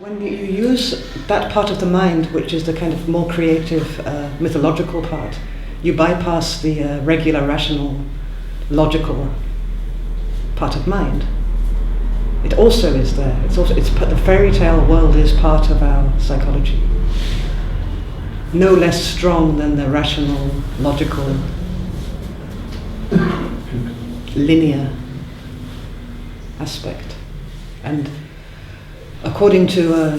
When you use that part of the mind, which is the kind of more creative, mythological part, you bypass the regular, rational, logical part of mind. It also is there. The fairy tale world is part of our psychology. No less strong than the rational, logical, linear aspect. And according to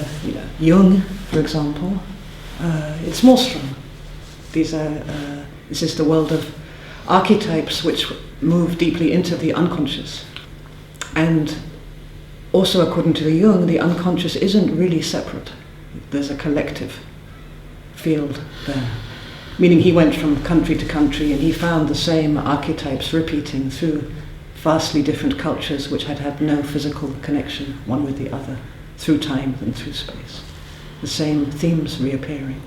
Jung, for example, it's more strong. This is the world of archetypes which move deeply into the unconscious. And also according to Jung, the unconscious isn't really separate. There's a collective field there. Meaning he went from country to country and he found the same archetypes repeating through vastly different cultures which had no physical connection one with the other, through time and through space. The same themes reappearing.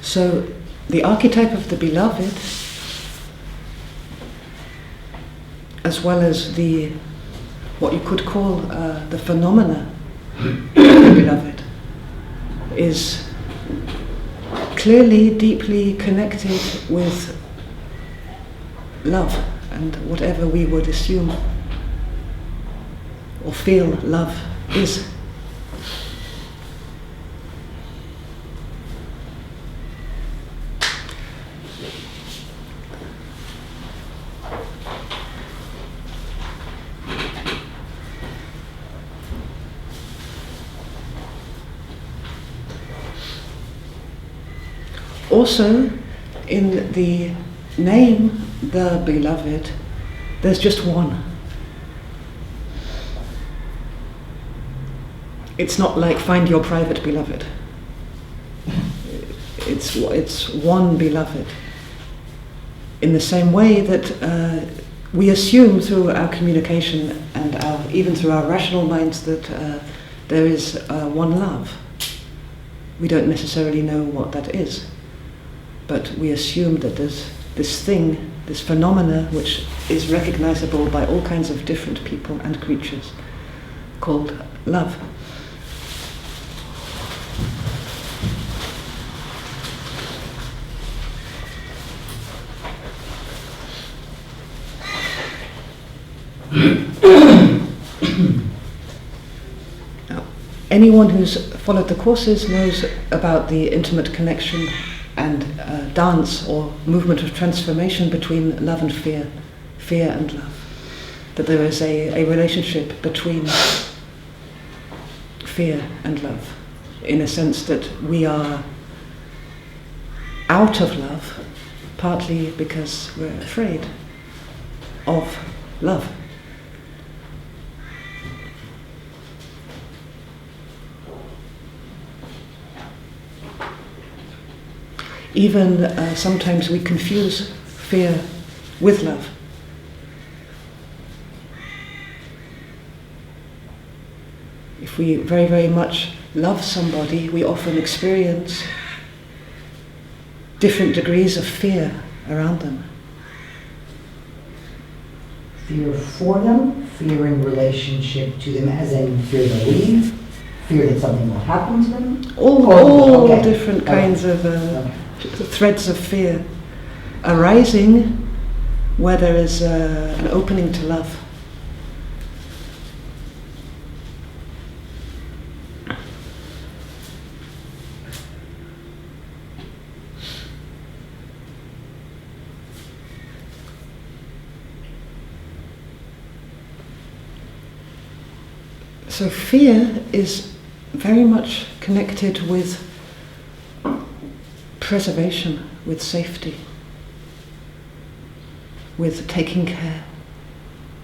So the archetype of the beloved, as well as what you could call the phenomena of the beloved, is clearly deeply connected with love and whatever we would assume or feel love is. Also, in the name, the beloved, there's just one. It's not like find your private beloved. It's one beloved. In the same way that we assume through our communication and even through our rational minds that there is one love. We don't necessarily know what that is. But we assume that there's this thing, this phenomena, which is recognizable by all kinds of different people and creatures, called love. Now, anyone who's followed the courses knows about the intimate connection and dance or movement of transformation between love and fear, fear and love. That there is a relationship between fear and love, in a sense that we are out of love, partly because we're afraid of love. Even sometimes we confuse fear with love. If we very, very much love somebody, we often experience different degrees of fear around them. Fear for them, fear in relationship to them, as in fear to leave, fear that something will happen to them? All different kinds of threads of fear arising where there is an opening to love. So fear is very much connected with preservation, with safety, with taking care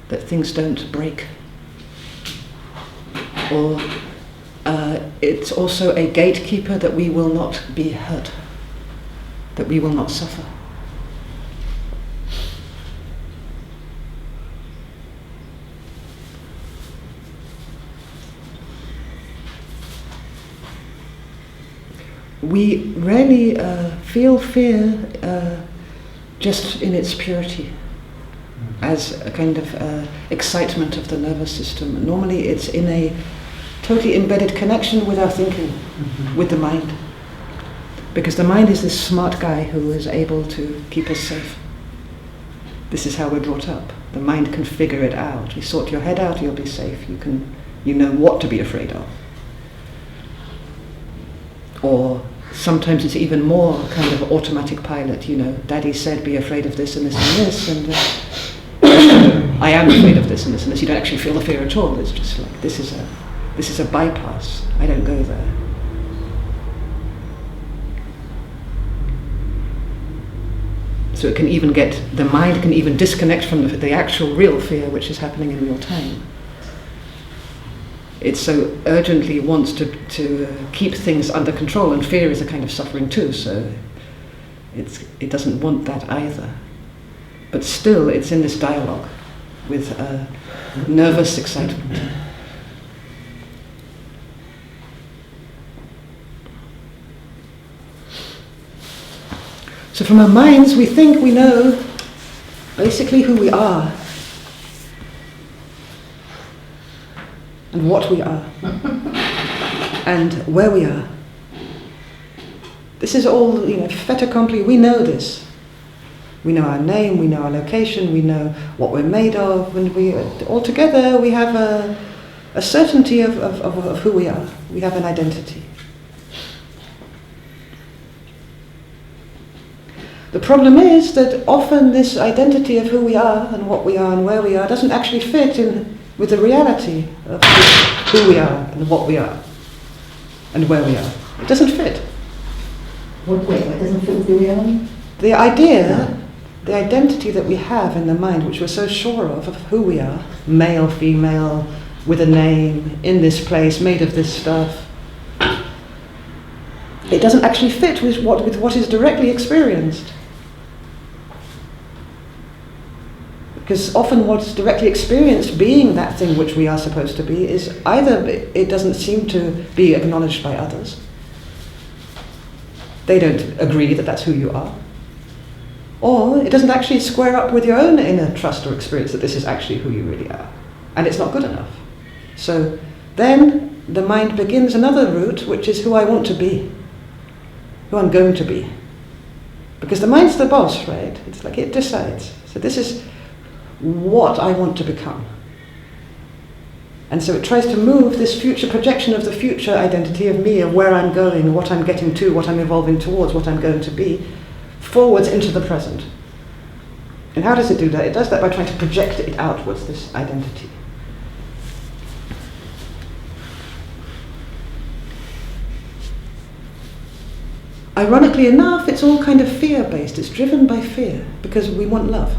that things don't break. Or it's also a gatekeeper that we will not be hurt, that we will not suffer. We rarely feel fear just in its purity, as a kind of excitement of the nervous system. Normally it's in a totally embedded connection with our thinking, with the mind. Because the mind is this smart guy who is able to keep us safe. This is how we're brought up. The mind can figure it out. You sort your head out, you'll be safe. You know what to be afraid of. Or sometimes it's even more kind of automatic pilot. Daddy said be afraid of this and this and this, and I am afraid of this and this and this. You don't actually feel the fear at all. It's just like this is a bypass. I don't go there. So it can even the mind can even disconnect from the actual real fear which is happening in real time. It so urgently wants to keep things under control, and fear is a kind of suffering too, so it doesn't want that either. But still it's in this dialogue with nervous excitement. So from our minds we think we know basically who we are and what we are and where we are. This is all, fait accompli. We know this. We know our name, we know our location, we know what we're made of, and all together we have a certainty of who we are. We have an identity. The problem is that often this identity of who we are and what we are and where we are doesn't actually fit in with the reality of who we are and what we are and where we are. It doesn't fit. What doesn't fit with the reality? The idea, the identity that we have in the mind, which we're so sure of who we are, male, female, with a name, in this place, made of this stuff, it doesn't actually fit with what is directly experienced. Because often what's directly experienced, being that thing which we are supposed to be, is either it doesn't seem to be acknowledged by others. They don't agree that that's who you are. Or it doesn't actually square up with your own inner trust or experience that this is actually who you really are. And it's not good enough. So then the mind begins another route, which is who I want to be, who I'm going to be. Because the mind's the boss, right? It's like it decides. So this is what I want to become. And so it tries to move this future projection of the future identity of me, of where I'm going, what I'm getting to, what I'm evolving towards, what I'm going to be, forwards into the present. And how does it do that? It does that by trying to project it outwards, this identity. Ironically enough, it's all kind of fear-based. It's driven by fear, because we want love.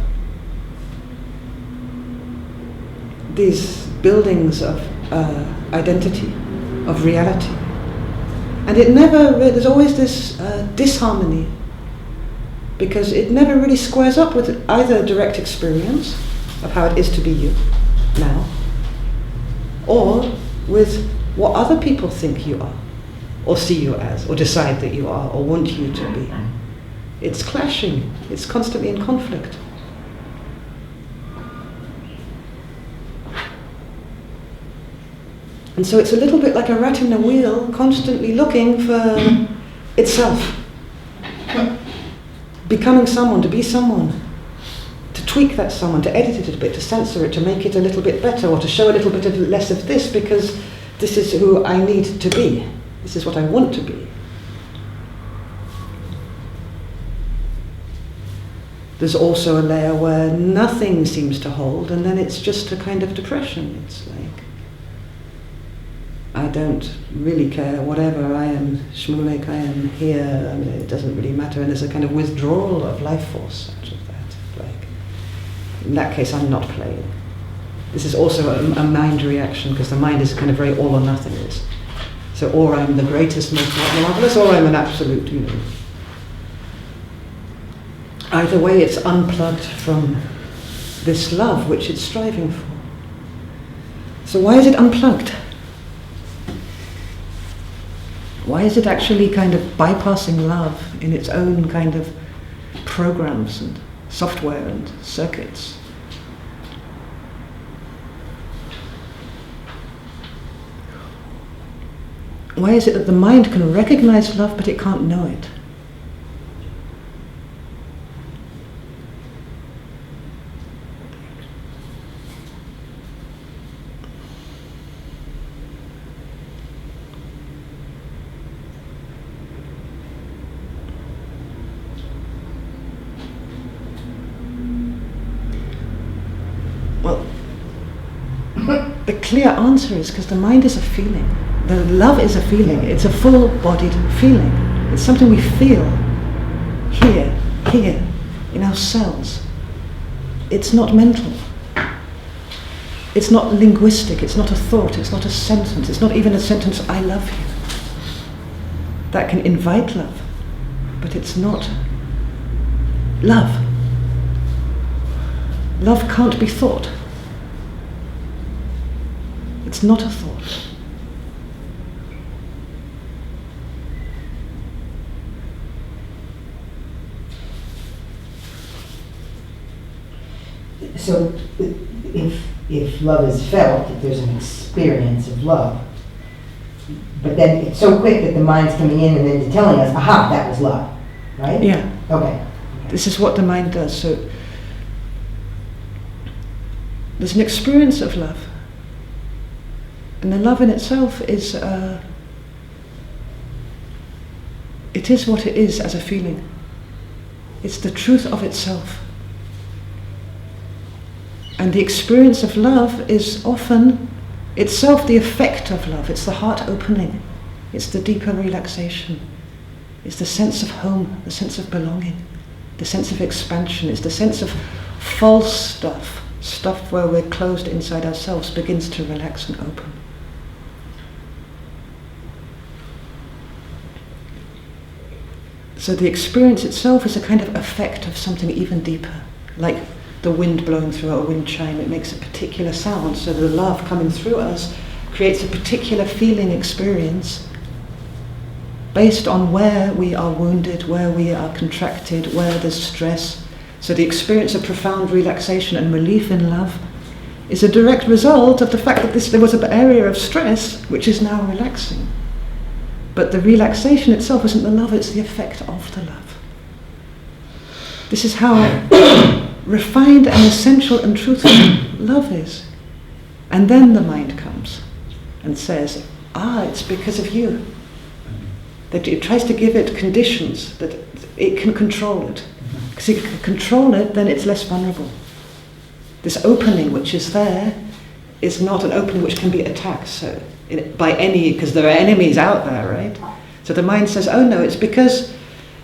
These buildings of identity, of reality. And there's always this disharmony, because it never really squares up with either direct experience of how it is to be you now, or with what other people think you are, or see you as, or decide that you are, or want you to be. It's clashing, it's constantly in conflict. And so it's a little bit like a rat in a wheel, constantly looking for itself. Becoming someone, to be someone. To tweak that someone, to edit it a bit, to censor it, to make it a little bit better, or to show a little bit less of this, because this is who I need to be. This is what I want to be. There's also a layer where nothing seems to hold, and then it's just a kind of depression. It's like, I don't really care, whatever, I am Shmulek, I am here, I mean, it doesn't really matter, and there's a kind of withdrawal of life force out of that. Like, in that case, I'm not playing. This is also a mind reaction, because the mind is kind of very all or nothing. So, or I'm the greatest, most marvelous, or I'm an absolute, Either way, it's unplugged from this love which it's striving for. So why is it unplugged? Why is it actually kind of bypassing love in its own kind of programs and software and circuits? Why is it that the mind can recognize love but it can't know it? Well, the clear answer is because the mind is a feeling. The love is a feeling. It's a full-bodied feeling. It's something we feel here, in our cells. It's not mental. It's not linguistic. It's not a thought. It's not a sentence. It's not even a sentence, I love you. That can invite love, but it's not love. Love can't be thought. It's not a thought. So if love is felt, if there's an experience of love, but then it's so quick that the mind's coming in and then telling us, aha, that was love, right? Yeah. Okay. This is what the mind does. So there's an experience of love. And the love in itself is, it is what it is as a feeling. It's the truth of itself. And the experience of love is often itself the effect of love. It's the heart opening. It's the deeper relaxation. It's the sense of home, the sense of belonging, the sense of expansion. It's the sense of false stuff where we're closed inside ourselves begins to relax and open. So the experience itself is a kind of effect of something even deeper, like the wind blowing through a wind chime. It makes a particular sound, so the love coming through us creates a particular feeling experience based on where we are wounded, where we are contracted, where there's stress. So the experience of profound relaxation and relief in love is a direct result of the fact that there was an area of stress which is now relaxing. But the relaxation itself isn't the love, it's the effect of the love. This is how refined and essential and truthful love is. And then the mind comes and says, it's because of you. That it tries to give it conditions that it can control it. Because if it can control it, then it's less vulnerable. This opening which is there is not an opening which can be attacked by any, because there are enemies out there, right? So the mind says, oh no, it's because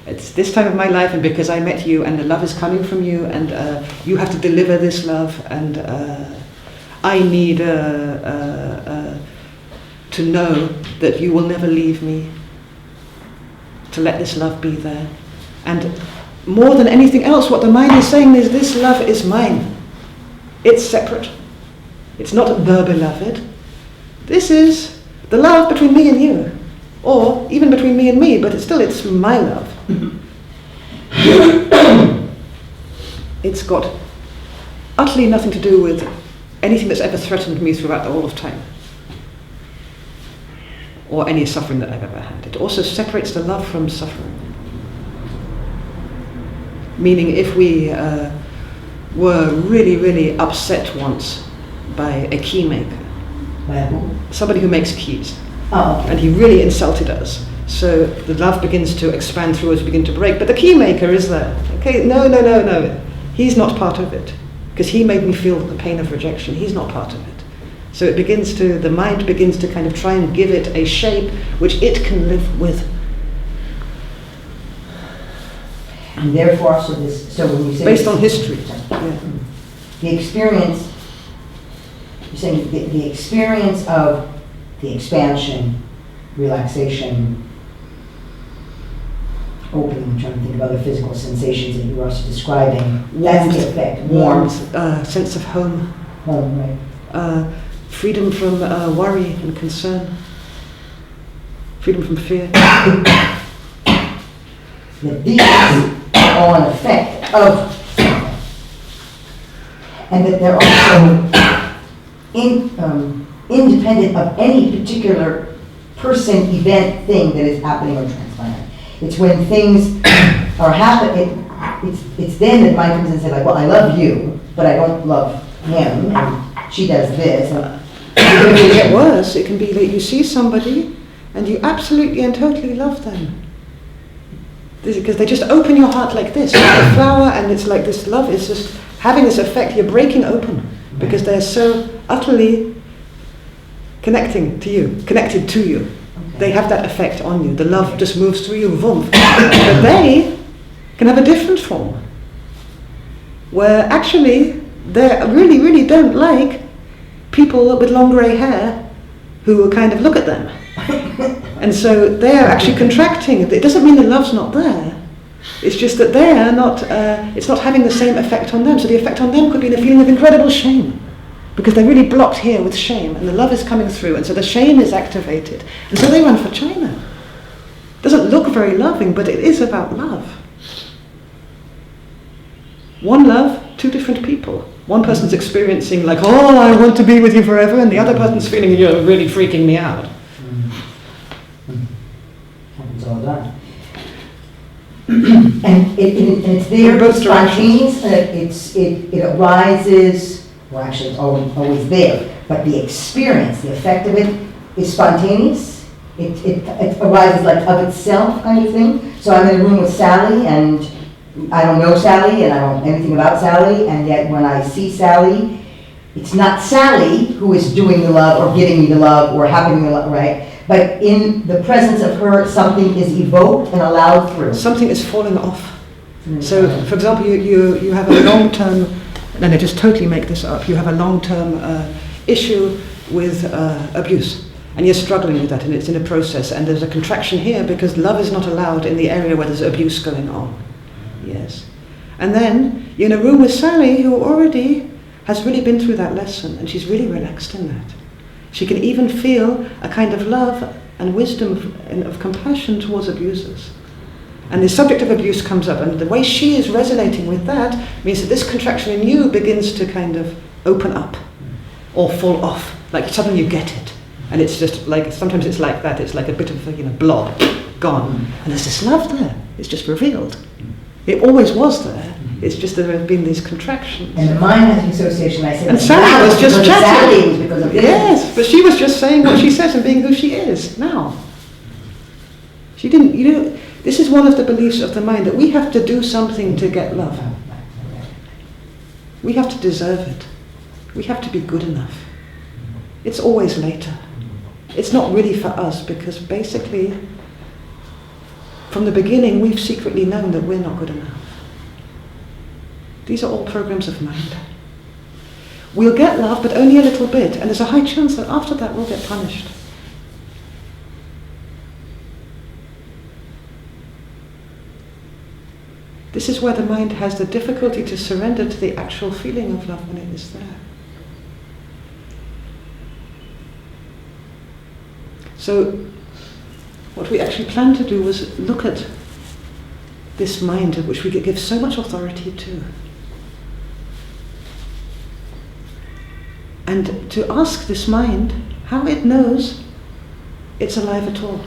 it's this time of my life and because I met you and the love is coming from you and you have to deliver this love and I need to know that you will never leave me, to let this love be there. And more than anything else, what the mind is saying is this love is mine. It's separate. It's not the beloved. This is the love between me and you. Or even between me and me, but it's my love. It's got utterly nothing to do with anything that's ever threatened me throughout all of time. Or any suffering that I've ever had. It also separates the love from suffering. Meaning if we were really, really upset once by a key maker, somebody who makes keys, and he really insulted us, so the love begins to expand through us, begin to break, but the key maker is there. Okay, no, he's not part of it, because he made me feel the pain of rejection. He's not part of it. So the mind begins to kind of try and give it a shape which it can live with. And therefore, so when you say based on history, the experience, you're saying the experience of the expansion, relaxation, opening, I'm trying to think of other physical sensations that you were also describing. That's the effect. Warmth, sense of home. Freedom from worry and concern. freedom from fear. That these are all an effect of something. And that they're also independent of any particular person, event, thing that is happening or transpiring. It's when things are happening, it's then that mind comes in and says, like, well, I love you, but I don't love him, and she does this. And it can get worse. It can be that you see somebody and you absolutely and totally love them. Because they just open your heart like this, like a flower, and it's like this love is just having this effect. You're breaking open because they're so utterly connected to you. Okay. They have that effect on you. The love just moves through you, vroom. But they can have a different form, where actually they really, really don't like people with long grey hair who kind of look at them. And so they're actually contracting. It doesn't mean the love's not there. It's just that they're not, it's not having the same effect on them. So the effect on them could be the feeling of incredible shame, because they're really blocked here with shame, and the love is coming through, and so the shame is activated. And so they run for China. It doesn't look very loving, but it is about love. One love, two different people. One person's experiencing like, oh, I want to be with you forever, and the other person's feeling, you're really freaking me out. Happens all the time. And it's there, both spontaneous, it arises, well actually it's always there, but the experience, the effect of it is spontaneous. It arises like of itself kind of thing. So I'm in a room with Sally, and I don't know Sally, and I don't know anything about Sally, and yet when I see Sally, it's not Sally who is doing the love or giving me the love or having the love, right? But in the presence of her, something is evoked and allowed through. Something is falling off. So, for example, you have a long-term, and I just totally make this up, you have a long-term issue with abuse, and you're struggling with that, and it's in a process, and there's a contraction here because love is not allowed in the area where there's abuse going on. Yes. And then you're in a room with Sally, who already has really been through that lesson, and she's really relaxed in that. She can even feel a kind of love and wisdom of compassion towards abusers. And the subject of abuse comes up, and the way she is resonating with that means that this contraction in you begins to kind of open up or fall off. Like suddenly you get it. And it's just like, sometimes it's like that, it's like a bit of a blob, gone. And there's this love there, it's just revealed. It always was there. It's just there have been these contractions. And the mind has an association. I said, and Sally was just chatting. Sally was because of this. Yes, but she was just saying what she says and being who she is now. She didn't, this is one of the beliefs of the mind, that we have to do something to get love. We have to deserve it. We have to be good enough. It's always later. It's not really for us, because basically, from the beginning, we've secretly known that we're not good enough. These are all programs of mind. We'll get love, but only a little bit, and there's a high chance that after that we'll get punished. This is where the mind has the difficulty to surrender to the actual feeling of love when it is there. So, what we actually planned to do was look at this mind, which we give so much authority to, and to ask this mind how it knows it's alive at all.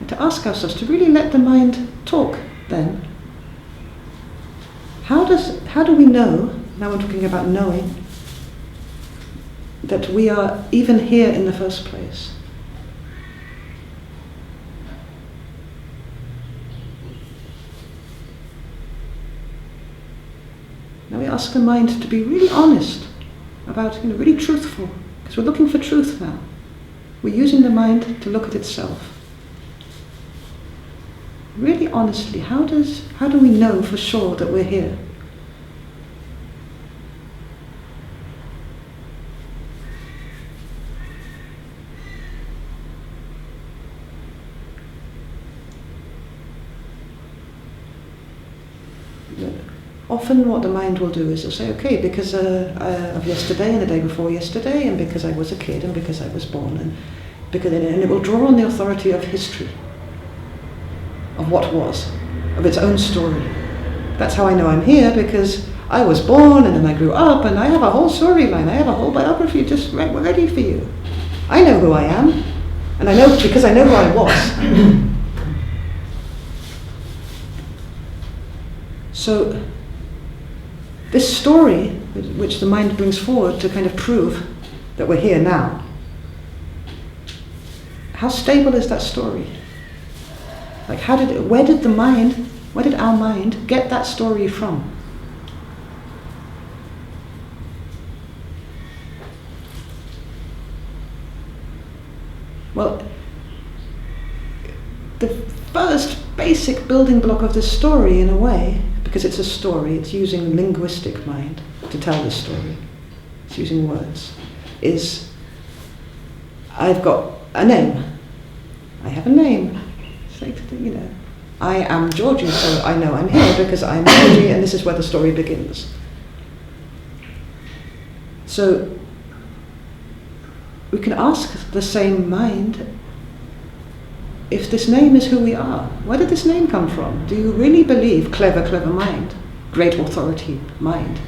And to ask ourselves to really let the mind talk then. How do we know, now we're talking about knowing, that we are even here in the first place? Now we ask the mind to be really honest about, really truthful, because we're looking for truth now. We're using the mind to look at itself. Really honestly, how do we know for sure that we're here? Often what the mind will do is it'll say, okay, because of yesterday and the day before yesterday, and because I was a kid and because I was born, and and it will draw on the authority of history, of what was, of its own story. That's how I know I'm here, because I was born and then I grew up and I have a whole storyline, I have a whole biography just ready for you. I know who I am, and I know because I know who I was. So this story, which the mind brings forward to kind of prove that we're here now, how stable is that story? Like where did our mind get that story from? Well, the first basic building block of this story, in a way, because it's a story, it's using linguistic mind to tell this story, it's using words, is I've got a name. I have a name. It's like, I am Georgi, so I know I'm here because I'm Georgi, and this is where the story begins. So we can ask the same mind if this name is who we are. Where did this name come from? Do you really believe, clever mind, great authority mind,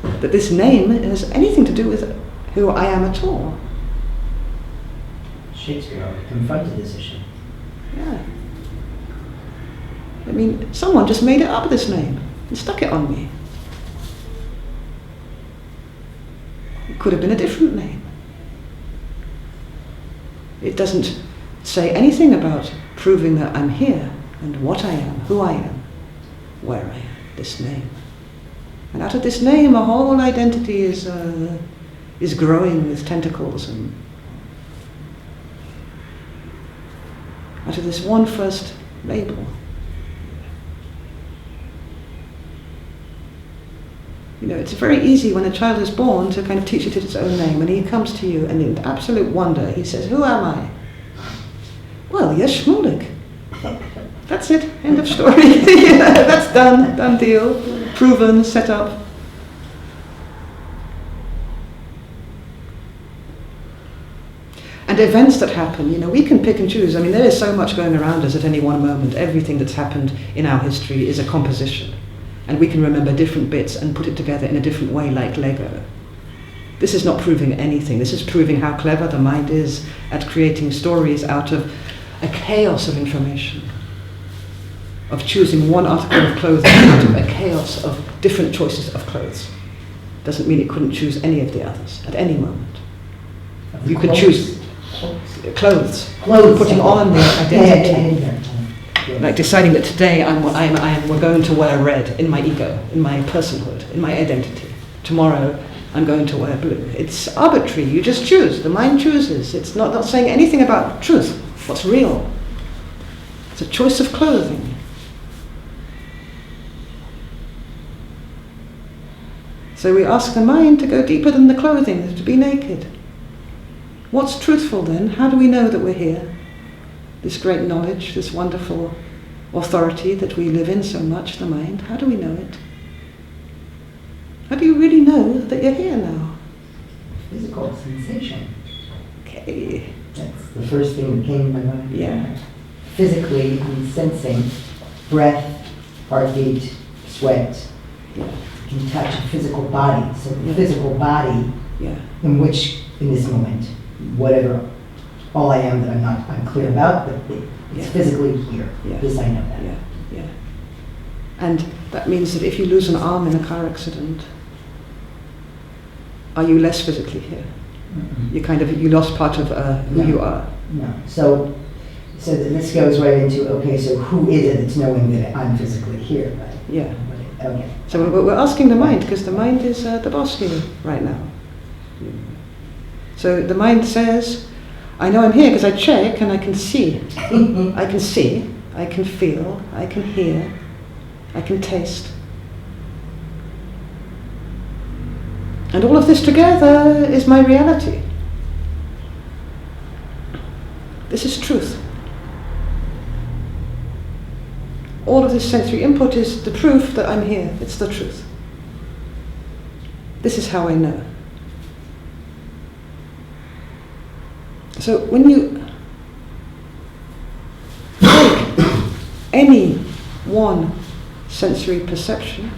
that this name has anything to do with who I am at all? Shakespeare confronted this issue. Yeah. I mean, someone just made it up, this name, and stuck it on me. It could have been a different name. It doesn't say anything about proving that I'm here and what I am, who I am, where I am, this name. And out of this name, a whole identity is growing with tentacles, and out of this one first label. It's very easy when a child is born to kind of teach it its own name, and he comes to you and in absolute wonder he says, "Who am I?" "Well, you're Shmulik." That's it, end of story. That's done deal, proven, set up. And events that happen, we can pick and choose. I mean, there is so much going around us at any one moment. Everything that's happened in our history is a composition. And we can remember different bits and put it together in a different way, like Lego. This is not proving anything. This is proving how clever the mind is at creating stories out of a chaos of information, of choosing one article of clothing out of a chaos of different choices of clothes. Doesn't mean it couldn't choose any of the others at any moment. You could choose clothes, putting on the identity. Like deciding that today we're going to wear red in my ego, in my personhood, in my identity. Tomorrow I'm going to wear blue. It's arbitrary, you just choose, the mind chooses. It's not saying anything about truth, what's real. It's a choice of clothing. So we ask the mind to go deeper than the clothing, to be naked. What's truthful then? How do we know that we're here? This great knowledge, this wonderful authority that we live in so much, the mind, how do we know it? How do you really know that you're here now? Physical sensation. Okay. That's the first thing that came to my mind. Yeah. Physically, I'm sensing breath, heartbeat, sweat. Yeah. You can touch a physical body. So the physical body, in which, in this moment, whatever all I am that I'm clear about, but it's physically here. This I know that. Yeah. And that means that if you lose an arm in a car accident, are you less physically here? Mm-hmm. You lost part of who you are. No. So this goes right into, so who is it that's knowing that I'm physically here? Right? Yeah. Okay. So we're asking the mind, because the mind is the boss here right now. So the mind says, I know I'm here because I check and I can see. I can see, I can feel, I can hear, I can taste. And all of this together is my reality. This is truth. All of this sensory input is the proof that I'm here. It's the truth. This is how I know. So when you take any one sensory perception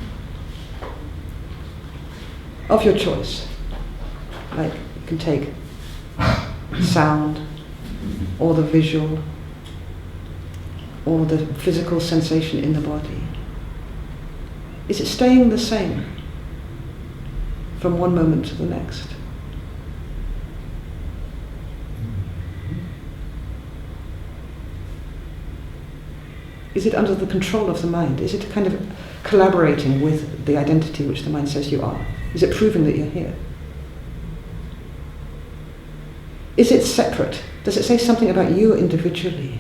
of your choice, like you can take sound, or the visual, or the physical sensation in the body, is it staying the same from one moment to the next? Is it under the control of the mind? Is it kind of collaborating with the identity which the mind says you are? Is it proving that you're here? Is it separate? Does it say something about you individually?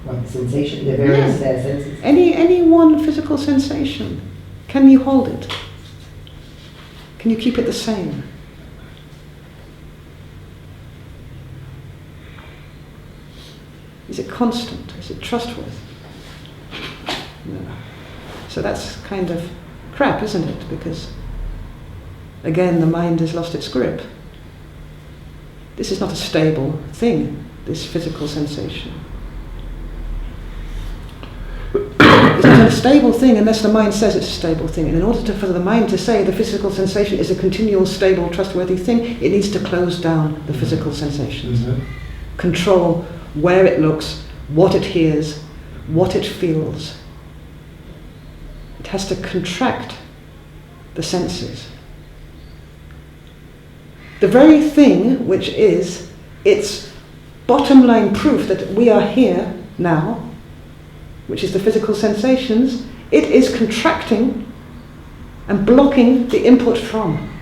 What sensation? The various senses? Any one physical sensation. Can you hold it? Can you keep it the same? Is it constant? Is it trustworthy? No. So that's kind of crap, isn't it? Because, again, the mind has lost its grip. This is not a stable thing, this physical sensation. It's not a stable thing unless the mind says it's a stable thing. And in order for the mind to say the physical sensation is a continual, stable, trustworthy thing, it needs to close down the physical sensations. Mm-hmm. Control where it looks, what it hears, what it feels. It has to contract the senses. The very thing which is its bottom line proof that we are here now, which is the physical sensations, it is contracting and blocking the input from.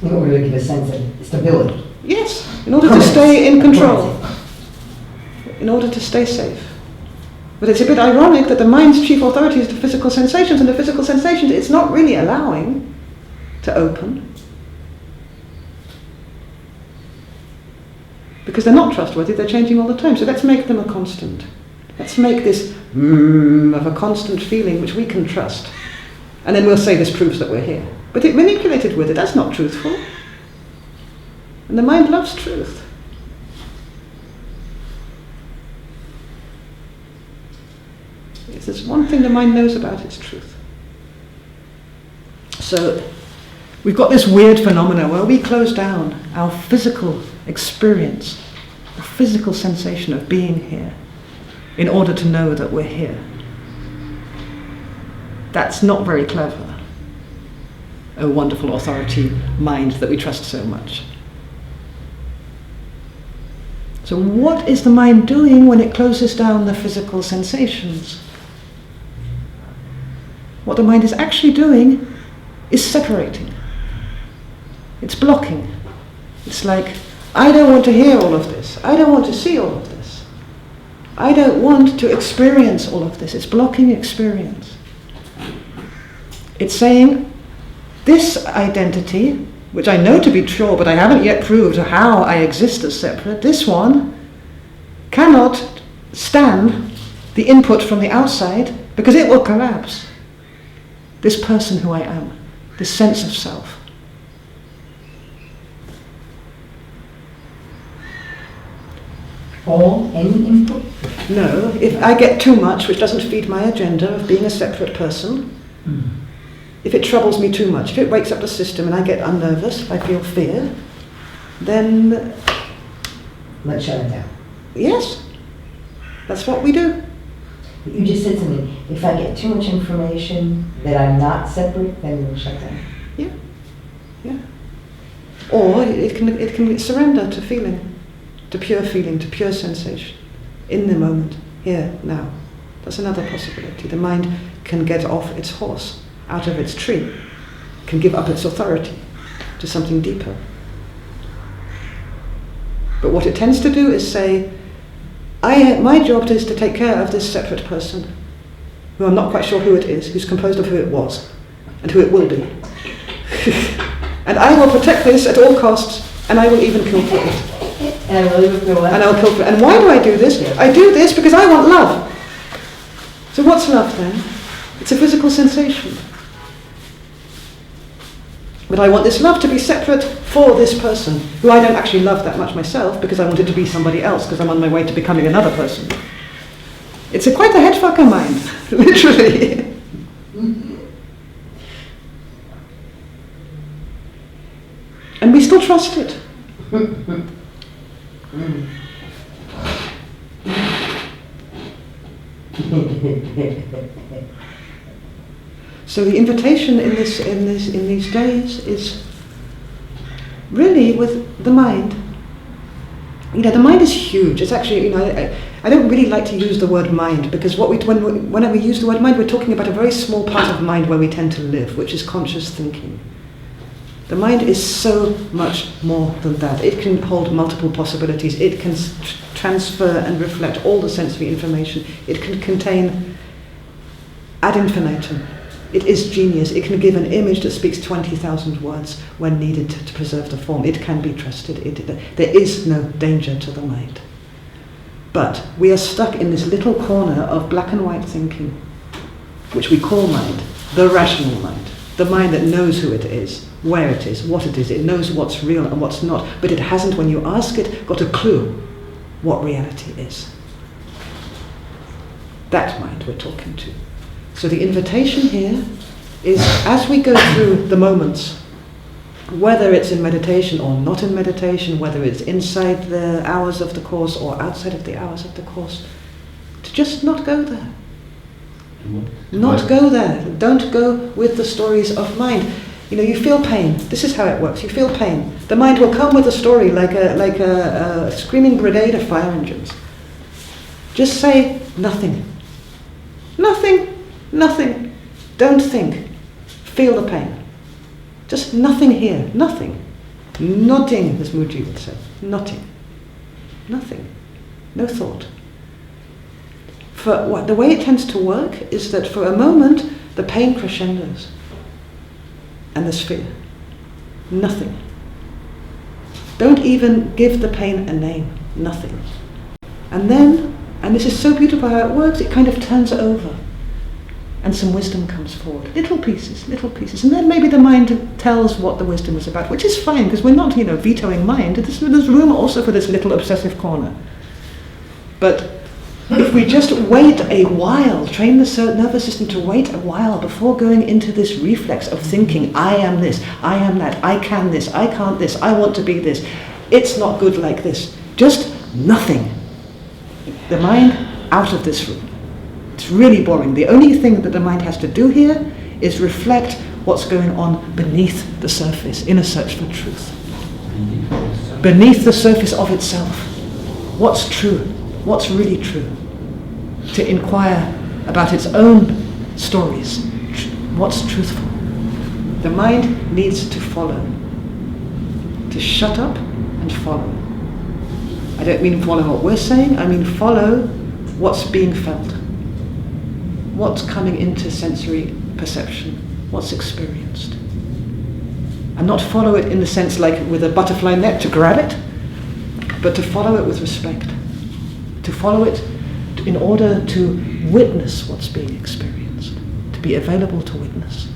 In order to give a sense of stability. Yes, in order to stay in control, in order to stay safe. But it's a bit ironic that the mind's chief authority is the physical sensations, and the physical sensations it's not really allowing to open. Because they're not trustworthy, they're changing all the time. So let's make them a constant. Let's make this of a constant feeling which we can trust. And then we'll say this proves that we're here. But it manipulated with it, that's not truthful. And the mind loves truth. If there's one thing the mind knows about, it's truth. So we've got this weird phenomena where we close down our physical experience, the physical sensation of being here, in order to know that we're here. That's not very clever. Oh, wonderful authority mind that we trust so much. So what is the mind doing when it closes down the physical sensations? What the mind is actually doing is separating. It's blocking. It's like, I don't want to hear all of this. I don't want to see all of this. I don't want to experience all of this. It's blocking experience. It's saying, this identity, which I know to be true, but I haven't yet proved how I exist as separate, this one cannot stand the input from the outside because it will collapse. This person who I am, this sense of self. Any input? No, if I get too much, which doesn't feed my agenda of being a separate person, if it troubles me too much, if it wakes up the system and I get unnervous, if I feel fear, then... Let's shut it down. Yes, that's what we do. You just said something, if I get too much information that I'm not separate, then we'll shut down. Yeah, yeah. Or it can surrender to feeling, to pure sensation, in the moment, here, now. That's another possibility. The mind can get off its horse, out of its tree, can give up its authority to something deeper. But what it tends to do is say, my job is to take care of this separate person, who I'm not quite sure who it is, who's composed of who it was, and who it will be. And I will protect this at all costs, and I will even kill for it. And I'll kill for it. And why do I do this? I do this because I want love. So what's love then? It's a physical sensation. But I want this love to be separate for this person, who I don't actually love that much myself, because I want it to be somebody else, because I'm on my way to becoming another person. It's quite a headfucker mind, literally. And we still trust it. So the invitation in these days is really with the mind. The mind is huge. It's actually, I don't really like to use the word mind, because whenever we use the word mind, we're talking about a very small part of mind where we tend to live, which is conscious thinking. The mind is so much more than that. It can hold multiple possibilities. It can transfer and reflect all the sensory information. It can contain ad infinitum. It is genius. It can give an image that speaks 20,000 words when needed to preserve the form. It can be trusted. There is no danger to the mind. But we are stuck in this little corner of black and white thinking, which we call mind, the rational mind, the mind that knows who it is, where it is, what it is. It knows what's real and what's not, but it hasn't, when you ask it, got a clue what reality is. That mind we're talking to. So the invitation here is, as we go through the moments, whether it's in meditation or not in meditation, whether it's inside the hours of the course or outside of the hours of the course, to just not go there. Not go there. Don't go with the stories of mind. You feel pain. This is how it works. You feel pain. The mind will come with a story like a screaming brigade of fire engines. Just say nothing. Nothing. Nothing. Don't think. Feel the pain. Just nothing here. Nothing. Nodding, as Muji would say. Nothing. Nothing. No thought. The way it tends to work is that for a moment the pain crescendos and there's fear. Nothing. Don't even give the pain a name. Nothing. And then, and this is so beautiful how it works, it kind of turns over and some wisdom comes forward. Little pieces. And then maybe the mind tells what the wisdom is about, which is fine, because we're not, vetoing mind. There's room also for this little obsessive corner. But if we just wait a while, train the nervous system to wait a while before going into this reflex of thinking, I am this, I am that, I can this, I can't this, I want to be this, it's not good like this. Just nothing. The mind out of this room. It's really boring. The only thing that the mind has to do here is reflect what's going on beneath the surface in a search for truth. Beneath the surface of itself. What's true? What's really true? To inquire about its own stories. What's truthful? The mind needs to follow. To shut up and follow. I don't mean follow what we're saying, I mean follow what's being felt. What's coming into sensory perception. What's experienced. And not follow it in the sense like with a butterfly net to grab it, but to follow it with respect. To follow it in order to witness what's being experienced. To be available to witness.